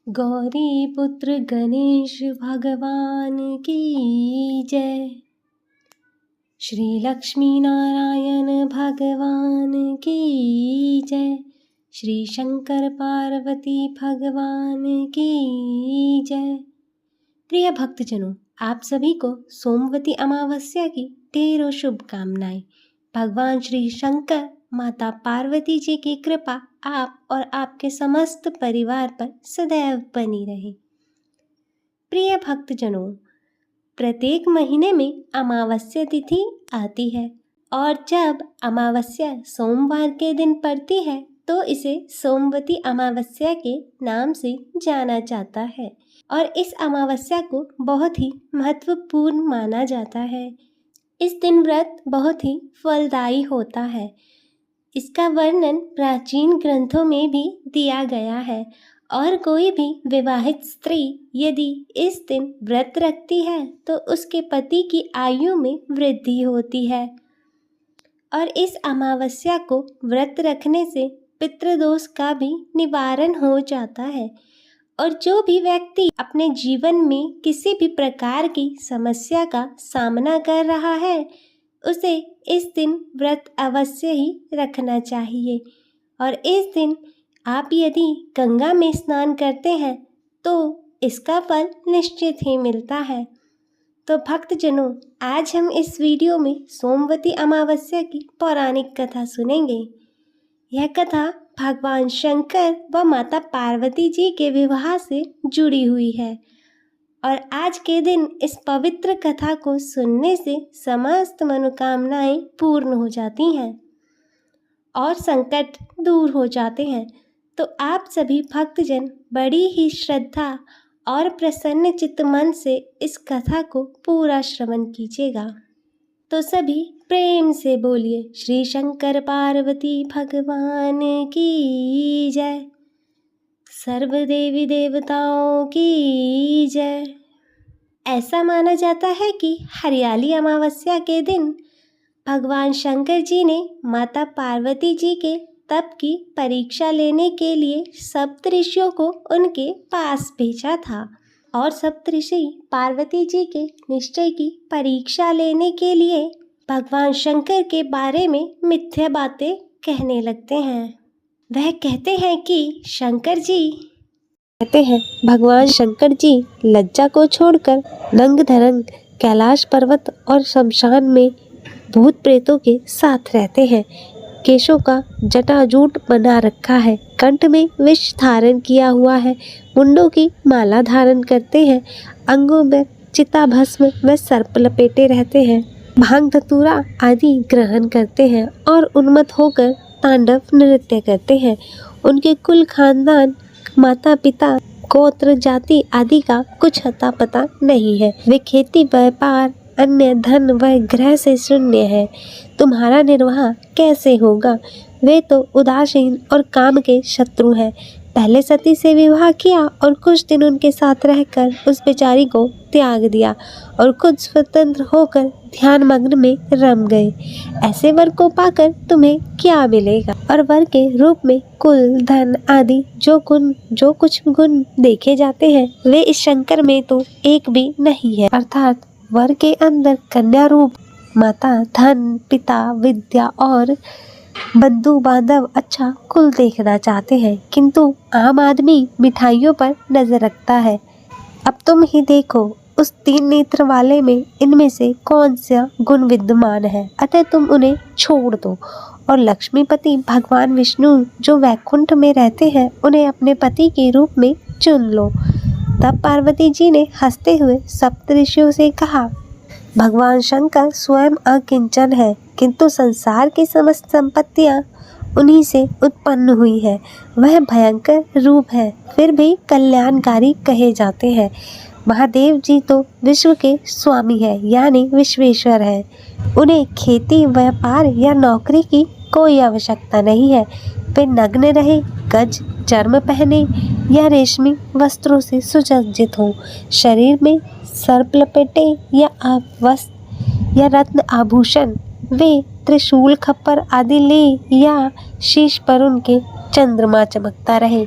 गौरी पुत्र गणेश भगवान की जय। श्री लक्ष्मी नारायण भगवान की जय। श्री शंकर पार्वती भगवान की जय। प्रिय भक्तजनों, आप सभी को सोमवती अमावस्या की ढेरों शुभकामनाएं। भगवान श्री शंकर, माता पार्वती जी की कृपा आप और आपके समस्त परिवार पर सदैव बनी रहे। प्रिय भक्तजनों, प्रत्येक महीने में अमावस्या तिथि आती है और जब अमावस्या सोमवार के दिन पड़ती है तो इसे सोमवती अमावस्या के नाम से जाना जाता है और इस अमावस्या को बहुत ही महत्वपूर्ण माना जाता है। इस दिन व्रत बहुत ही फलदायी होता है। इसका वर्णन प्राचीन ग्रंथों में भी दिया गया है और कोई भी विवाहित स्त्री यदि इस दिन व्रत रखती है तो उसके पति की आयु में वृद्धि होती है। और इस अमावस्या को व्रत रखने से पितृदोष का भी निवारण हो जाता है और जो भी व्यक्ति अपने जीवन में किसी भी प्रकार की समस्या का सामना कर रहा है उसे इस दिन व्रत अवश्य ही रखना चाहिए। और इस दिन आप यदि गंगा में स्नान करते हैं तो इसका फल निश्चित ही मिलता है। तो भक्तजनों, आज हम इस वीडियो में सोमवती अमावस्या की पौराणिक कथा सुनेंगे। यह कथा भगवान शंकर व माता पार्वती जी के विवाह से जुड़ी हुई है और आज के दिन इस पवित्र कथा को सुनने से समस्त मनोकामनाएं पूर्ण हो जाती हैं और संकट दूर हो जाते हैं। तो आप सभी भक्तजन बड़ी ही श्रद्धा और प्रसन्न चित्त मन से इस कथा को पूरा श्रवण कीजिएगा। तो सभी प्रेम से बोलिए श्री शंकर पार्वती भगवान की जय। सर्व देवी देवताओं की जय। ऐसा माना जाता है कि हरियाली अमावस्या के दिन भगवान शंकर जी ने माता पार्वती जी के तप की परीक्षा लेने के लिए सप्तऋषियों को उनके पास भेजा था और सप्तऋषि पार्वती जी के निश्चय की परीक्षा लेने के लिए भगवान शंकर के बारे में मिथ्या बातें कहने लगते हैं। वह कहते हैं कि भगवान शंकर जी लज्जा को छोड़कर नंग धरंग कैलाश पर्वत और शमशान में भूत प्रेतों के साथ रहते हैं। केशों का जटाजूट बना रखा है, कंठ में विष धारण किया हुआ है, मुंडों की माला धारण करते हैं, अंगों में चिता भस्म व सर्प लपेटे रहते हैं, भांग धतूरा आदि ग्रहण करते हैं और उन्मत्त होकर तांडव नृत्य करते हैं। उनके कुल खानदान, माता पिता, गोत्र जाति आदि का कुछ अता पता नहीं है। वे खेती व्यापार अन्य धन व ग्रह से शून्य है। तुम्हारा निर्वाह कैसे होगा? वे तो उदासीन और काम के शत्रु हैं। पहले सती से विवाह किया और कुछ दिन उनके साथ रहकर उस बेचारी को त्याग दिया और खुद स्वतंत्र होकर ध्यान मग्न में रम गए। ऐसे वर को पाकर तुम्हें क्या मिलेगा? और वर के रूप में कुल धन आदि जो कुछ गुण देखे जाते हैं वे इस शंकर में तो एक भी नहीं है। अर्थात वर के अंदर कन्या रूप माता, धन, पिता, विद्या और बंधु बांधव अच्छा कुल देखना चाहते हैं, किंतु आम आदमी मिठाइयों पर नजर रखता है। अब तुम ही देखो उस तीन नेत्र वाले में इनमें से कौन सा गुण विद्यमान है, अतः तुम उन्हें छोड़ दो और लक्ष्मीपति भगवान विष्णु जो वैकुंठ में रहते हैं उन्हें अपने पति के रूप में चुन लो। तब पार्वती जी ने हंसते हुए सप्तऋषियों से कहा, भगवान शंकर स्वयं अकिंचन है, किंतु संसार की समस्त संपत्तियां उन्हीं से उत्पन्न हुई है। वह भयंकर रूप है, फिर भी कल्याणकारी कहे जाते हैं। महादेव जी तो विश्व के स्वामी है, यानी विश्वेश्वर है। उन्हें खेती, व्यापार या नौकरी की कोई आवश्यकता नहीं है। वे नग्न रहे, गज चर्म पहने या रेशमी वस्त्रों से सुसज्जित हो, शरीर में सर्प लपेटे या वस्त्र या रत्न आभूषण, वे त्रिशूल खप्पर आदि ले या शीश पर उनके चंद्रमा चमकता रहे।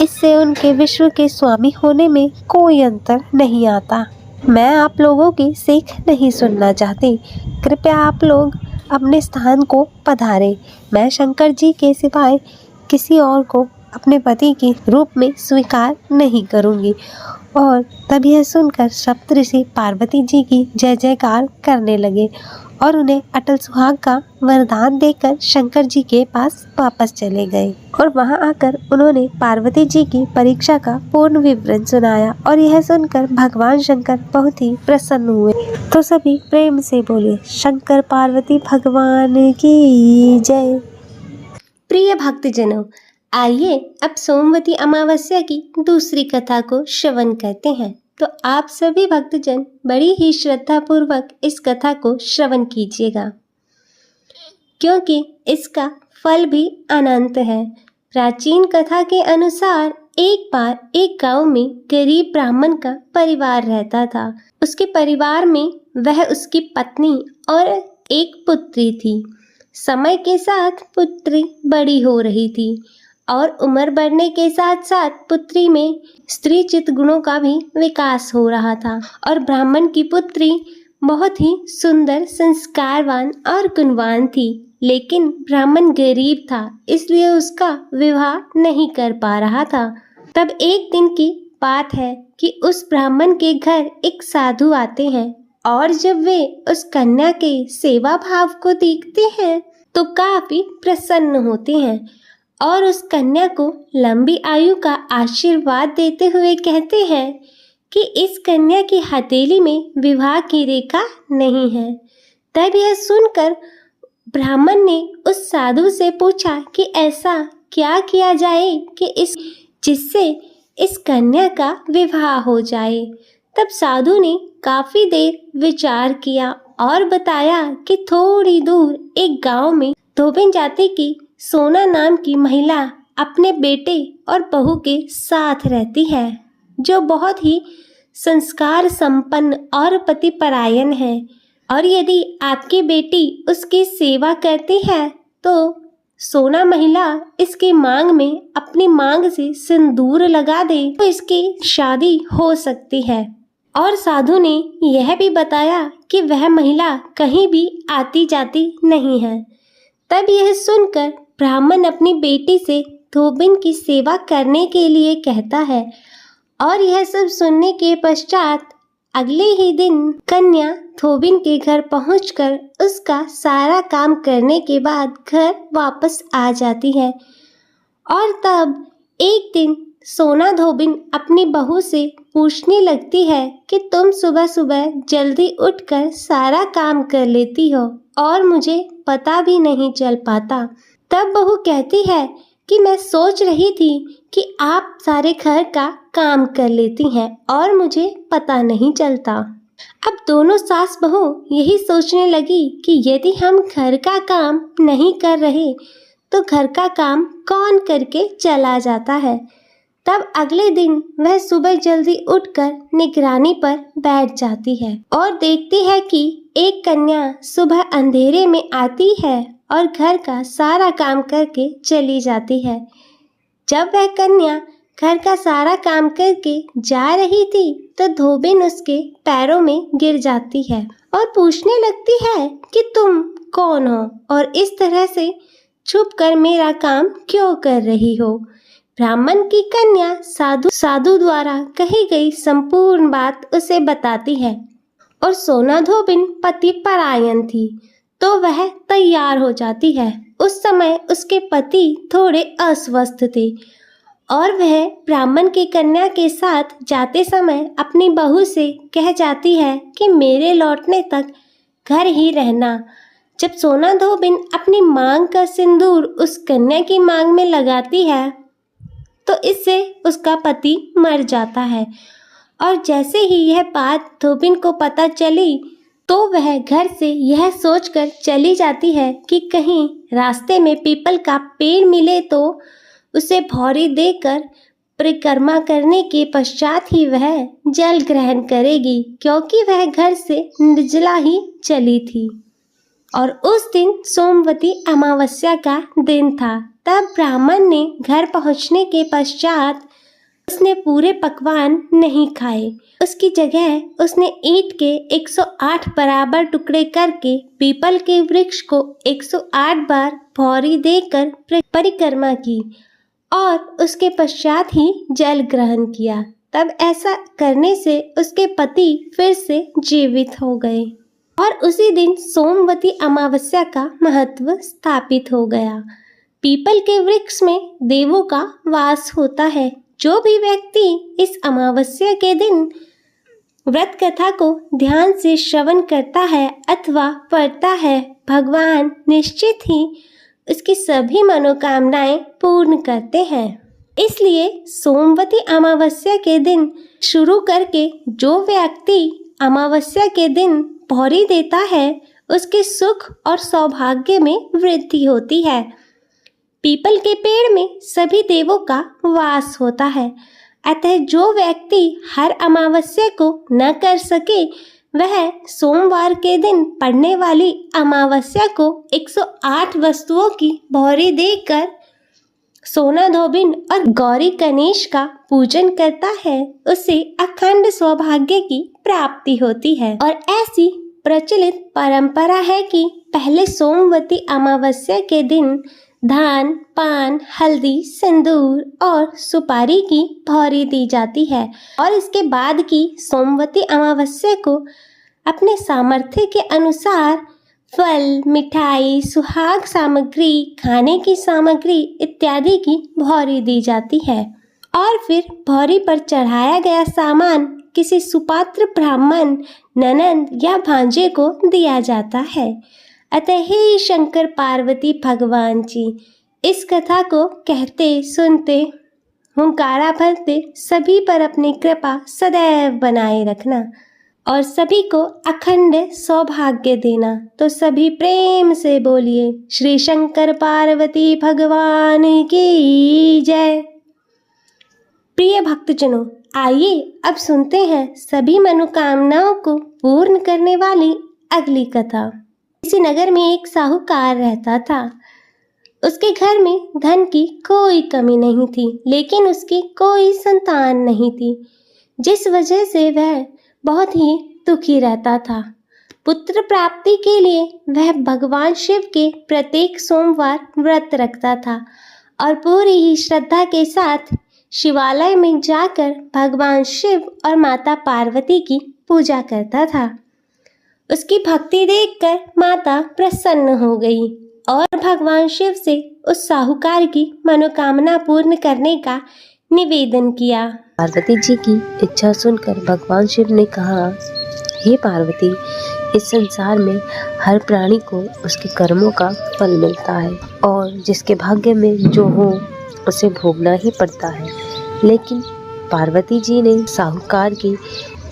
इससे उनके विश्व के स्वामी होने में कोई अंतर नहीं आता। मैं आप लोगों की सीख नहीं सुनना चाहती। कृपया आप लोग अपने स्थान को पधारें। मैं शंकर जी के सिवाय किसी और को अपने पति के रूप में स्वीकार नहीं करूंगी। और तब यह सुनकर सप्तऋषि पार्वती जी की जय जयकार करने लगे और उन्हें अटल सुहाग का वरदान देकर शंकर जी के पास वापस चले गए। और वहां आकर उन्होंने पार्वती जी की परीक्षा का पूर्ण विवरण सुनाया और यह सुनकर भगवान शंकर बहुत ही प्रसन्न हुए। तो सभी प्रेम से बोले शंकर पार्वती भगवान की जय। प्रिय भक्तजनों, आइए अब सोमवती अमावस्या की दूसरी कथा को श्रवण करते हैं। तो आप सभी भक्तजन बड़ी ही श्रद्धा पूर्वक इस कथा को श्रवण कीजिएगा, क्योंकि इसका फल भी अनंत है। प्राचीन कथा के अनुसार एक बार एक गांव में गरीब ब्राह्मण का परिवार रहता था। उसके परिवार में वह, उसकी पत्नी और एक पुत्री थी। समय के साथ पुत्री बड़ी हो रही थी और उम्र बढ़ने के साथ साथ पुत्री में स्त्री चित्त गुणों का भी विकास हो रहा था। और ब्राह्मण की पुत्री बहुत ही सुंदर, संस्कारवान और गुणवान थी, लेकिन ब्राह्मण गरीब था, इसलिए उसका विवाह नहीं कर पा रहा था। तब एक दिन की बात है कि उस ब्राह्मण के घर एक साधु आते हैं और जब वे उस कन्या के सेवा भाव को देखते हैं तो काफी प्रसन्न होते हैं और उस कन्या को लंबी आयु का आशीर्वाद देते हुए कहते हैं कि इस कन्या की हथेली में विवाह की रेखा नहीं है। तब यह सुनकर ब्राह्मण ने उस साधु से पूछा कि ऐसा क्या किया जाए कि जिससे इस कन्या का विवाह हो जाए। तब साधु ने काफी देर विचार किया और बताया कि थोड़ी दूर एक गांव में धोबिन जाति की सोना नाम की महिला अपने बेटे और बहू के साथ रहती है, जो बहुत ही संस्कार संपन्न और पतिपरायण है। और यदि आपकी बेटी उसकी सेवा करती है तो सोना महिला इसकी मांग में अपनी मांग से सिंदूर लगा दे तो इसकी शादी हो सकती है। और साधु ने यह भी बताया कि वह महिला कहीं भी आती जाती नहीं है। तब यह सुनकर ब्राह्मण अपनी बेटी से धोबिन की सेवा करने के लिए कहता है। और यह सब सुनने के पश्चात अगले ही दिन कन्या धोबिन के घर पहुंचकर उसका सारा काम करने के बाद घर वापस आ जाती है। और तब एक दिन सोना धोबिन अपनी बहू से पूछने लगती है कि तुम सुबह सुबह जल्दी उठकर सारा काम कर लेती हो और मुझे पता भी नहीं चल पाता। तब बहू कहती है कि मैं सोच रही थी कि आप सारे घर का काम कर लेती हैं और मुझे पता नहीं चलता। अब दोनों सास बहू यही सोचने लगी कि यदि हम घर का काम नहीं कर रहे तो घर का काम कौन करके चला जाता है। तब अगले दिन वह सुबह जल्दी उठकर निगरानी पर बैठ जाती है और देखती है कि एक कन्या सुबह अंधेरे में आती है और घर का सारा काम करके चली जाती है। जब वह कन्या घर का सारा काम करके जा रही थी तो धोबिन उसके पैरों में गिर जाती है और पूछने लगती है कि तुम कौन हो और इस तरह से छुपकर मेरा काम क्यों कर रही हो। ब्राह्मण की कन्या साधु द्वारा कही गई संपूर्ण बात उसे बताती है और सोना धोबिन पति परायण थी तो वह तैयार हो जाती है। उस समय उसके पति थोड़े अस्वस्थ थे और वह ब्राह्मण की कन्या के साथ जाते समय अपनी बहू से कह जाती है कि मेरे लौटने तक घर ही रहना। जब सोना धोबिन अपनी मांग का सिंदूर उस कन्या की मांग में लगाती है तो इससे उसका पति मर जाता है। और जैसे ही यह बात धोबिन को पता चली तो वह घर से यह सोचकर चली जाती है कि कहीं रास्ते में पीपल का पेड़ मिले तो उसे भौरी देकर परिक्रमा करने के पश्चात ही वह जल ग्रहण करेगी, क्योंकि वह घर से निर्जला ही चली थी। और उस दिन सोमवती अमावस्या का दिन था। तब ब्राह्मण ने घर पहुंचने के पश्चात उसने पूरे पकवान नहीं खाए। उसकी जगह उसने ईंट के 108 बराबर टुकड़े करके पीपल के वृक्ष को 108 बार भौरी देकर परिक्रमा की और उसके पश्चात ही जल ग्रहण किया। तब ऐसा करने से उसके पति फिर से जीवित हो गए और उसी दिन सोमवती अमावस्या का महत्व स्थापित हो गया। पीपल के वृक्ष में देवों का वास होता है। जो भी व्यक्ति इस अमावस्या के दिन व्रत कथा को ध्यान से श्रवण करता है अथवा पढ़ता है, भगवान निश्चित ही उसकी सभी मनोकामनाएं पूर्ण करते हैं। इसलिए सोमवती अमावस्या के दिन शुरू करके जो व्यक्ति अमावस्या के दिन भौरी देता है उसके सुख और सौभाग्य में वृद्धि होती है। पीपल के पेड़ में सभी देवों का वास होता है। अतः जो व्यक्ति हर अमावस्या को न कर सके वह सोमवार के दिन पड़ने वाली अमावस्या को 108 वस्तुओं की भौरी देकर सोना धोबिन और गौरी गणेश का पूजन करता है, उसे अखंड सौभाग्य की प्राप्ति होती है। और ऐसी प्रचलित परंपरा है कि पहले सोमवती अमावस्या के दिन धान, पान, हल्दी, सिंदूर और सुपारी की भौरी दी जाती है और इसके बाद की सोमवती अमावस्या को अपने सामर्थ्य के अनुसार फल, मिठाई, सुहाग सामग्री, खाने की सामग्री इत्यादि की भौरी दी जाती है और फिर भौरी पर चढ़ाया गया सामान किसी सुपात्र ब्राह्मण, ननंद या भांजे को दिया जाता है। अतः हे शंकर पार्वती भगवान जी, इस कथा को कहते सुनते हुंकारा भरते सभी पर अपनी कृपा सदैव बनाए रखना और सभी को अखंड सौभाग्य देना। तो सभी प्रेम से बोलिए श्री शंकर पार्वती भगवान की जय। प्रिय भक्तजनों, आइए अब सुनते हैं सभी मनोकामनाओं को पूर्ण करने वाली अगली कथा। किसी नगर में एक साहूकार रहता था। उसके घर में धन की कोई कमी नहीं थी, लेकिन उसकी कोई संतान नहीं थी, जिस वजह से वह बहुत ही दुखी रहता था। पुत्र प्राप्ति के लिए वह भगवान शिव के प्रत्येक सोमवार व्रत रखता था और पूरी ही श्रद्धा के साथ शिवालय में जाकर भगवान शिव और माता पार्वती की पूजा करता था। उसकी भक्ति देखकर माता प्रसन्न हो गई और भगवान शिव से उस साहूकार की मनोकामना पूर्ण करने का निवेदन किया। पार्वती जी की इच्छा सुनकर भगवान शिव ने कहा, हे पार्वती, इस संसार में हर प्राणी को उसके कर्मों का फल मिलता है और जिसके भाग्य में जो हो उसे भोगना ही पड़ता है। लेकिन पार्वती जी ने साहूकार की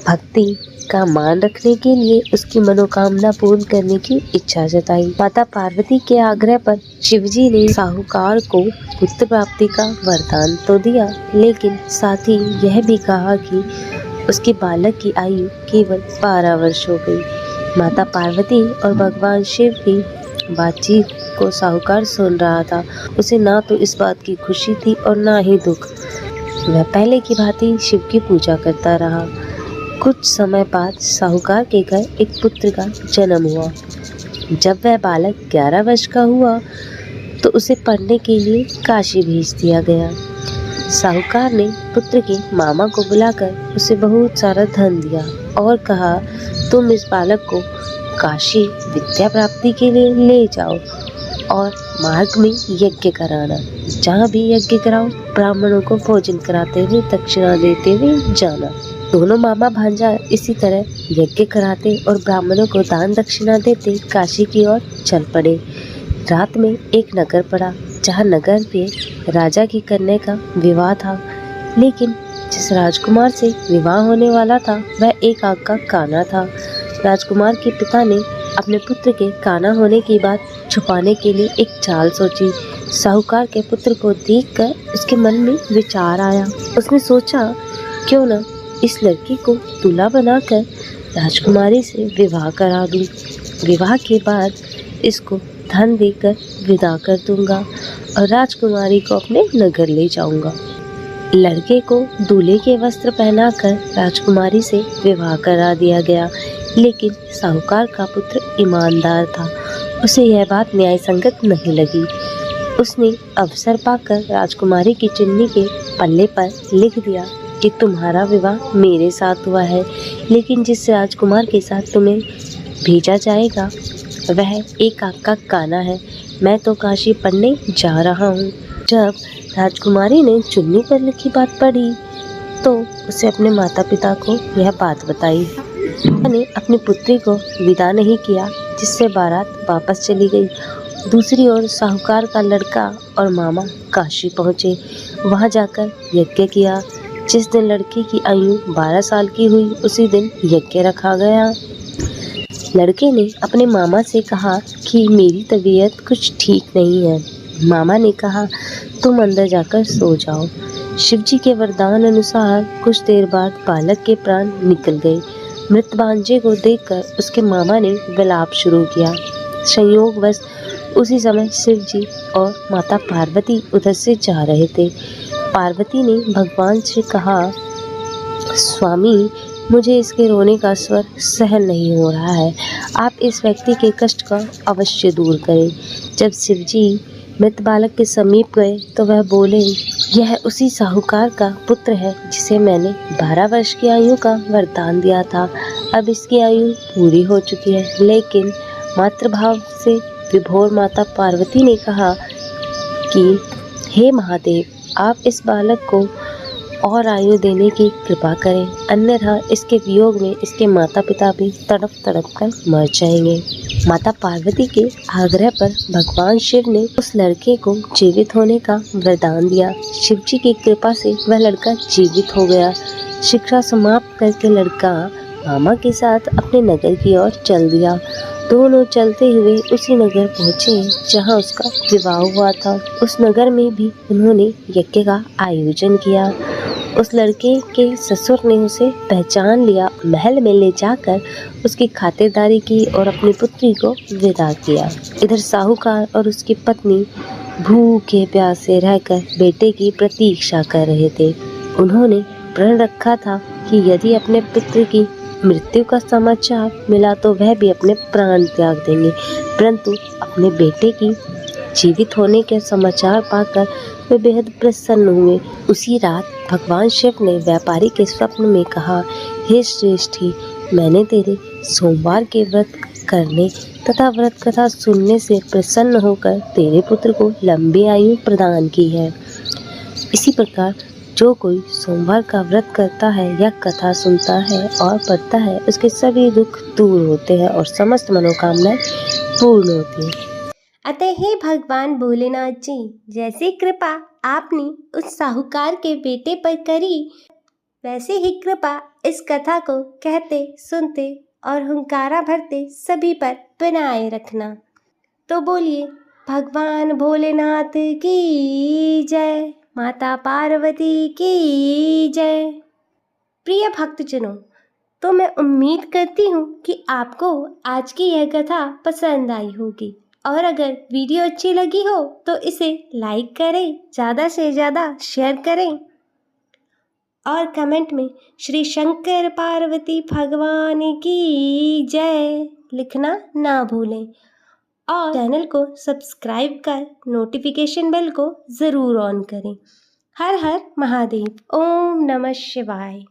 भक्ति का मान रखने के लिए उसकी मनोकामना पूर्ण करने की इच्छा जताई। माता पार्वती के आग्रह पर शिवजी ने साहूकार को पुत्र प्राप्ति का वरदान तो दिया, लेकिन साथ ही यह भी कहा कि उसके बालक की आयु केवल 12 वर्ष हो गई। माता पार्वती और भगवान शिव की बातचीत को साहूकार सुन रहा था। उसे ना तो इस बात की खुशी थी और ना ही दुख। वह पहले की भांति शिव की पूजा करता रहा। कुछ समय बाद साहूकार के घर एक पुत्र का जन्म हुआ। जब वह बालक 11 वर्ष का हुआ तो उसे पढ़ने के लिए काशी भेज दिया गया। साहूकार ने पुत्र के मामा को बुलाकर उसे बहुत सारा धन दिया और कहा, तुम इस बालक को काशी विद्या प्राप्ति के लिए ले जाओ और मार्ग में यज्ञ कराना। जहाँ भी यज्ञ कराओ ब्राह्मणों को भोजन कराते हुए दक्षिणा देते हुए जाना। दोनों मामा भांजा इसी तरह यज्ञ कराते और ब्राह्मणों को दान दक्षिणा देते काशी की ओर चल पड़े। रात में एक नगर पड़ा जहाँ नगर में राजा की कन्या का विवाह था, लेकिन जिस राजकुमार से विवाह होने वाला था वह एक आग का काना था। राजकुमार के पिता ने अपने पुत्र के काना होने की बात छुपाने के लिए एक चाल सोची। साहूकार के पुत्र को देखकर उसके मन में विचार आया। उसने सोचा, क्यों न इस लड़की को दूल्हा बनाकर राजकुमारी से विवाह करा दूं। विवाह के बाद इसको धन देकर विदा कर दूंगा और राजकुमारी को अपने नगर ले जाऊंगा। लड़के को दूल्हे के वस्त्र पहनाकर राजकुमारी से विवाह करा दिया गया, लेकिन साहूकार का पुत्र ईमानदार था। उसे यह बात न्याय संगत नहीं लगी। उसने अवसर पाकर राजकुमारी की चुन्नी के पल्ले पर लिख दिया कि तुम्हारा विवाह मेरे साथ हुआ है, लेकिन जिस राजकुमार के साथ तुम्हें भेजा जाएगा वह एक आँख का काना है। मैं तो काशी पढ़ने जा रहा हूँ। जब राजकुमारी ने चुन्नी पर लिखी बात पढ़ी तो उसे अपने माता पिता को यह बात बताई। उन्होंने अपनी पुत्री को विदा नहीं किया, जिससे बारात वापस चली गई। दूसरी ओर साहूकार का लड़का और मामा काशी पहुँचे। वहाँ जाकर यज्ञ किया। जिस दिन लड़के की आयु 12 साल की हुई उसी दिन यज्ञ रखा गया। लड़के ने अपने मामा से कहा कि मेरी तबीयत कुछ ठीक नहीं है। मामा ने कहा तुम अंदर जाकर सो जाओ। शिवजी के वरदान अनुसार कुछ देर बाद बालक के प्राण निकल गए। मृत भांजे को देखकर उसके मामा ने विलाप शुरू किया। संयोगवश उसी समय शिवजी और माता पार्वती उधर से जा रहे थे। पार्वती ने भगवान से कहा, स्वामी, मुझे इसके रोने का स्वर सहन नहीं हो रहा है। आप इस व्यक्ति के कष्ट का अवश्य दूर करें। जब शिवजी मृत बालक के समीप गए तो वह बोले, यह उसी साहूकार का पुत्र है जिसे मैंने 12 वर्ष की आयु का वरदान दिया था। अब इसकी आयु पूरी हो चुकी है। लेकिन मातृभाव से विभोर माता पार्वती ने कहा कि हे महादेव, आप इस बालक को और आयु देने की कृपा करें, अन्यथा इसके वियोग में इसके माता पिता भी तड़प तड़प कर मर जाएंगे। माता पार्वती के आग्रह पर भगवान शिव ने उस लड़के को जीवित होने का वरदान दिया। शिव जी की कृपा से वह लड़का जीवित हो गया। शिक्षा समाप्त करके लड़का मामा के साथ अपने नगर की ओर चल दिया। दोनों चलते हुए उसी नगर पहुँचे जहाँ उसका विवाह हुआ था। उस नगर में भी उन्होंने यज्ञ का आयोजन किया। उस लड़के के ससुर ने उसे पहचान लिया, महल में ले जाकर उसकी खातिरदारी की और अपनी पुत्री को विदा किया। इधर साहूकार और उसकी पत्नी भूखे प्यासे रहकर बेटे की प्रतीक्षा कर रहे थे। उन्होंने प्रण रखा था कि यदि अपने पुत्र की मृत्यु का समाचार मिला तो वह भी अपने प्राण त्याग देंगे, परंतु अपने बेटे की जीवित होने के समाचार पाकर वे बेहद प्रसन्न हुए। उसी रात भगवान शिव ने व्यापारी के स्वप्न में कहा, हे श्रेष्ठी, मैंने तेरे सोमवार के व्रत करने तथा व्रत कथा सुनने से प्रसन्न होकर तेरे पुत्र को लंबी आयु प्रदान की है। इसी प्रकार जो कोई सोमवार का व्रत करता है या कथा सुनता है और पढ़ता है, उसके सभी दुख दूर होते हैं और समस्त मनोकामनाएं पूर्ण होती हैं। अतः हे भगवान भोलेनाथ जी, जैसी कृपा आपने उस साहूकार के बेटे पर करी, वैसे ही कृपा इस कथा को कहते, सुनते और हुंकारा भरते सभी पर बनाए रखना। तो बोलिए भगवान भोलेनाथ की जय, माता पार्वती की जय। प्रिय भक्तजनों, तो मैं उम्मीद करती हूँ कि आपको आज की यह कथा पसंद आई होगी, और अगर वीडियो अच्छी लगी हो तो इसे लाइक करें, ज़्यादा से ज़्यादा शेयर करें और कमेंट में श्री शंकर पार्वती भगवान की जय लिखना ना भूलें, और चैनल को सब्सक्राइब कर नोटिफिकेशन बेल को ज़रूर ऑन करें। हर हर महादेव। ओम नमः शिवाय।